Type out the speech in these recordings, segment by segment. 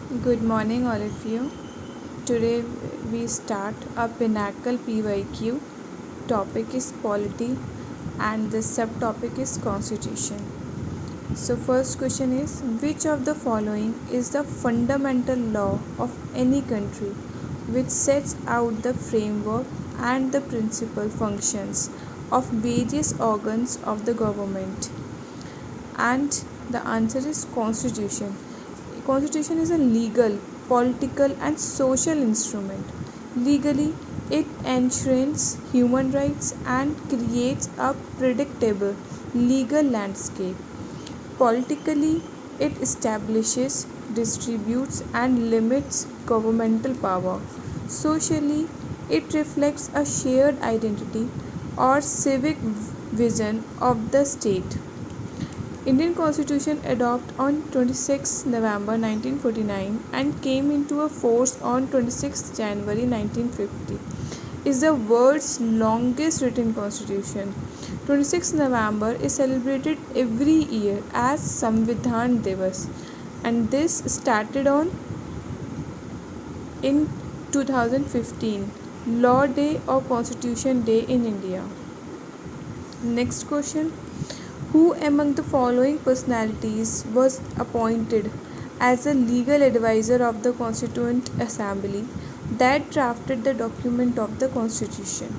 Good morning, all of you. Today we start a Pinnacle PYQ. Topic is polity, and the subtopic is constitution. So, first question is, which of the following is the fundamental law of any country which sets out the framework and the principal functions of various organs of the government? And the answer is constitution. Constitution is a legal, political and social instrument. Legally, it enshrines human rights and creates a predictable legal landscape. Politically, it establishes, distributes and limits governmental power. Socially, it reflects a shared identity or civic vision of the state. Indian Constitution adopted on 26 November 1949 and came into a force on 26 January 1950 is the world's longest written constitution. 26 November is celebrated every year as Samvidhan Divas, and this started on in 2015 Law Day or Constitution Day in India. Next question, who among the following personalities was appointed as a legal advisor of the Constituent Assembly that drafted the document of the Constitution?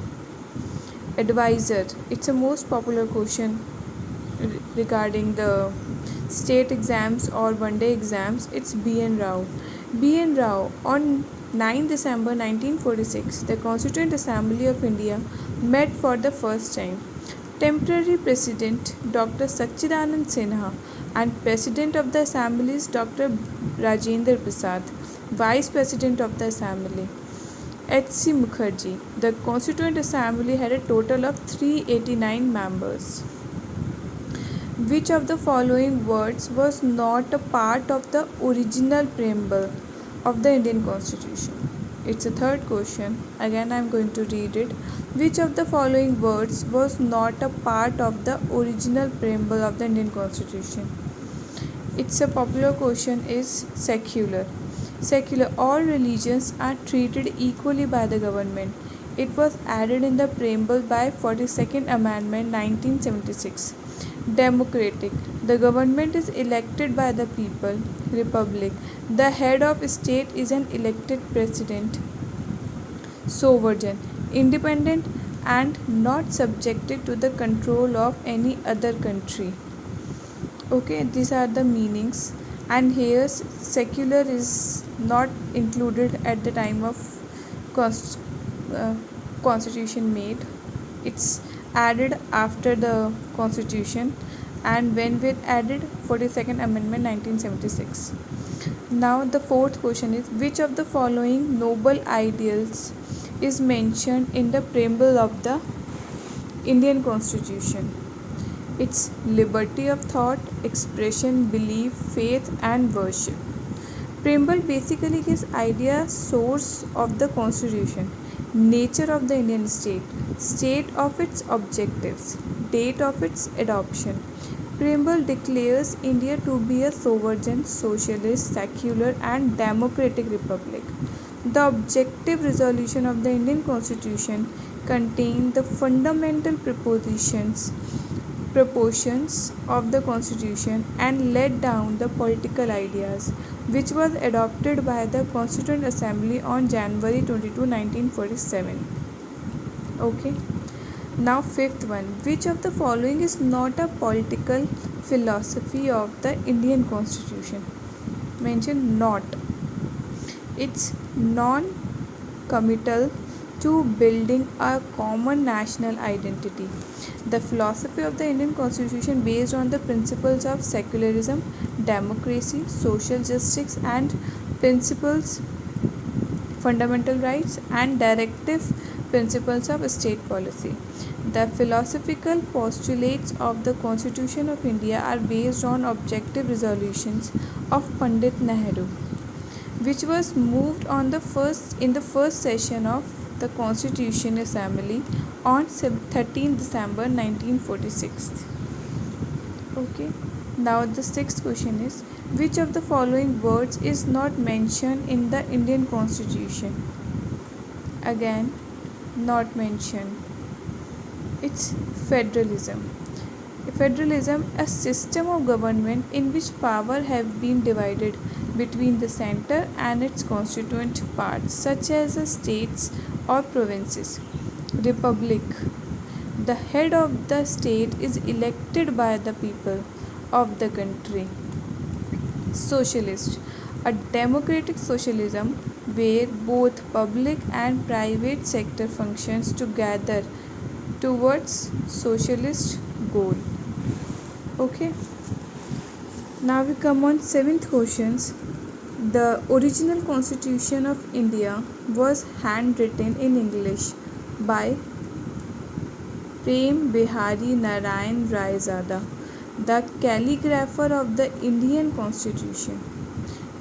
Advisor, it's a most popular question regarding the state exams or one-day exams. It's B.N. Rao. B.N. Rao, on 9 December 1946, the Constituent Assembly of India met for the first time. Temporary President Dr. Sachidanand Sinha and President of the Assembly is Dr. Rajendra Prasad, Vice President of the Assembly H.C. Mukherjee. The Constituent Assembly had a total of 389 members. Which of the following words was not a part of the original preamble of the Indian Constitution? It's a third question. Again, I am going to read it. Which of the following words was not a part of the original preamble of the Indian Constitution? It's a popular question is secular. Secular, all religions are treated equally by the government. It was added in the preamble by 42nd Amendment 1976. Democratic, the government is elected by the people. Republic, the head of state is an elected president. Sovereign, independent and not subjected to the control of any other country. Okay, these are the meanings, and here secular is not included at the time of constitution made. It's added after the constitution, and when we added 42nd amendment 1976. Now the fourth question is, which of the following noble ideals is mentioned in the preamble of the Indian Constitution? It's liberty of thought, expression, belief, faith and worship. Preamble basically gives idea source of the Constitution, nature of the Indian state of its objectives, date of its adoption. Preamble declares India to be a sovereign, socialist, secular and democratic republic. The objective resolution of the Indian Constitution contain the fundamental proportions of the Constitution and laid down the political ideas, which was adopted by the Constituent Assembly on January 22, 1947. Okay. Now fifth one, which of the following is not a political philosophy of the Indian Constitution? Mention not. It's non-committal to building a common national identity. The philosophy of the Indian Constitution based on the principles of secularism, democracy, social justice and principles, fundamental rights and directive principles of state policy. The philosophical postulates of the Constitution of India are based on objective resolutions of Pandit Nehru, which was moved on in the first session of the Constitution Assembly on 13 December 1946. Okay. Now the sixth question is, Which of the following words is not mentioned in the Indian Constitution? Again, not mentioned. It's federalism. Federalism, a system of government in which power have been divided between the center and its constituent parts, such as the states or provinces. Republic, the head of the state is elected by the people of the country. Socialist, a democratic socialism where both public and private sector functions together towards socialist goal. Okay, now we come on seventh questions. The original constitution of India was handwritten in English by Prem Bihari Narayan Raizada, the calligrapher of the Indian Constitution.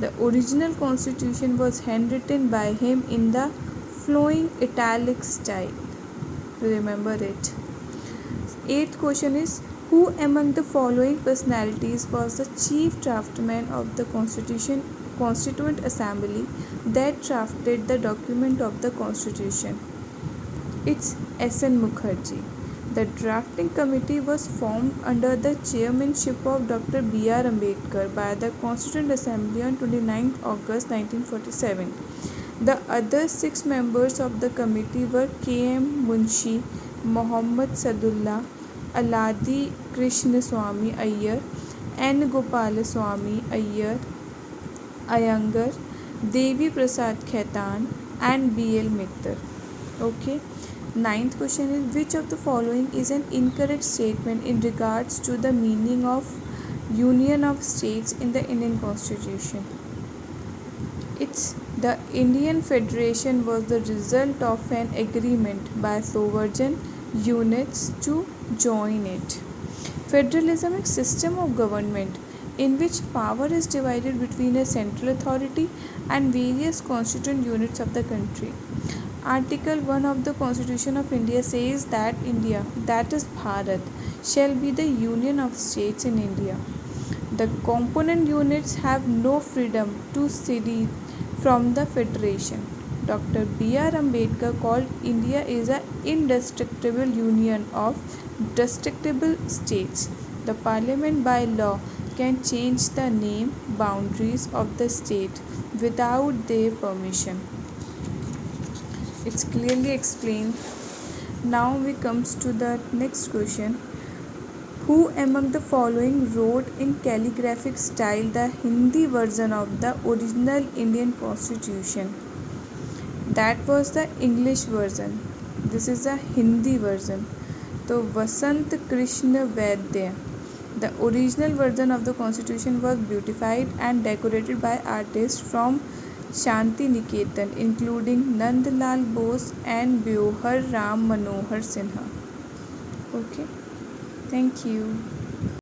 The original constitution was handwritten by him in the flowing italic style. Remember it. Eighth question is, who among the following personalities was the chief draftsman of the Constituent Assembly that drafted the document of the Constitution? It's S.N. Mukherjee. The drafting committee was formed under the chairmanship of Dr. B.R. Ambedkar by the Constituent Assembly on 29 August 1947. The other 6 members of the committee were K.M. Munshi, Mohammad Sadullah, Aladi Krishnaswamy Iyer, N. Gopalaswamy Iyengar, Devi Prasad Khaitan, and B.L. Mittal. Okay. Ninth question is, which of the following is an incorrect statement in regards to the meaning of Union of States in the Indian Constitution? It's the Indian Federation was the result of an agreement by sovereign units to join it. Federalism is a system of government in which power is divided between a central authority and various constituent units of the country. Article 1 of the Constitution of India says that India, that is Bharat, shall be the union of states in India. The component units have no freedom to secede from the federation. Dr. B.R. Ambedkar called India is an indestructible union of destructible states. The parliament by law can change the name, boundaries of the state without their permission. It's clearly explained. Now we comes to the next question. Who among the following wrote in calligraphic style the Hindi version of the original Indian Constitution? That was the English version. This is the Hindi version. So Vasant Krishna Vaidya. The original version of the Constitution was beautified and decorated by artists from Shanti Niketan, including Nandlal Bose and Biohar Ram Manohar Sinha. Okay, thank you.